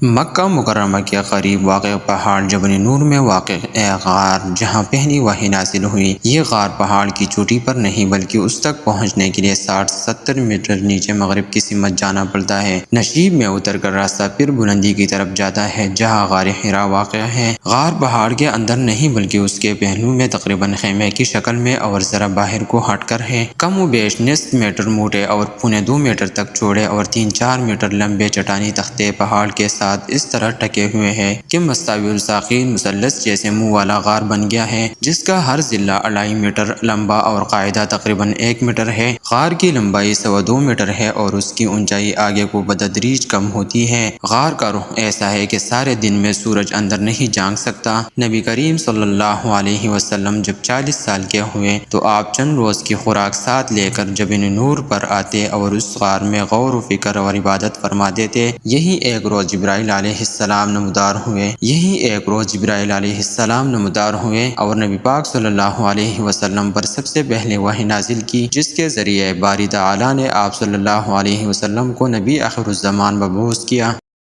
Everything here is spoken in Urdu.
مکہ مکرمہ کے قریب واقع پہاڑ جبل نور میں واقع ایک غار جہاں پہلی وحی نازل ہوئی۔ یہ غار پہاڑ کی چوٹی پر نہیں بلکہ اس تک پہنچنے کے لیے 60-70 میٹر نیچے مغرب کی سمت جانا پڑتا ہے۔ نشیب میں اتر کر راستہ پھر بلندی کی طرف جاتا ہے جہاں غار حرا واقع ہے۔ غار پہاڑ کے اندر نہیں بلکہ اس کے پہلو میں تقریباً خیمے کی شکل میں اور ذرا باہر کو ہٹ کر ہے۔ کم و بیش نصف میٹر موٹے اور 1.25 میٹر تک چوڑے اور 3-4 میٹر لمبے چٹانی تختے پہاڑ کے ساتھ اس طرح ٹکے ہوئے ہیں کہ مستوی الساقین مثلث جیسے منہ والا غار بن گیا ہے، جس کا ہر ضلع 2.5 میٹر لمبا اور قاعدہ تقریباً 1 میٹر ہے۔ غار کی لمبائی 2.25 میٹر ہے اور اس کی اونچائی آگے کو بتدریج کم ہوتی ہے۔ غار کا رخ ایسا ہے کہ سارے دن میں سورج اندر نہیں جھانک سکتا۔ نبی کریم صلی اللہ علیہ وسلم جب 40 سال کے ہوئے تو آپ چند روز کی خوراک ساتھ لے کر جبل نور پر آتے اور اس غار میں غور و فکر اور عبادت فرما دیتے۔ یہی ایک روز جبرائیل علیہ السلام نمودار ہوئے اور نبی پاک صلی اللہ علیہ وسلم پر سب سے پہلے وحی نازل کی، جس کے ذریعے باری تعالیٰ نے آپ صلی اللہ علیہ وسلم کو نبی آخر الزمان مبعوث کیا۔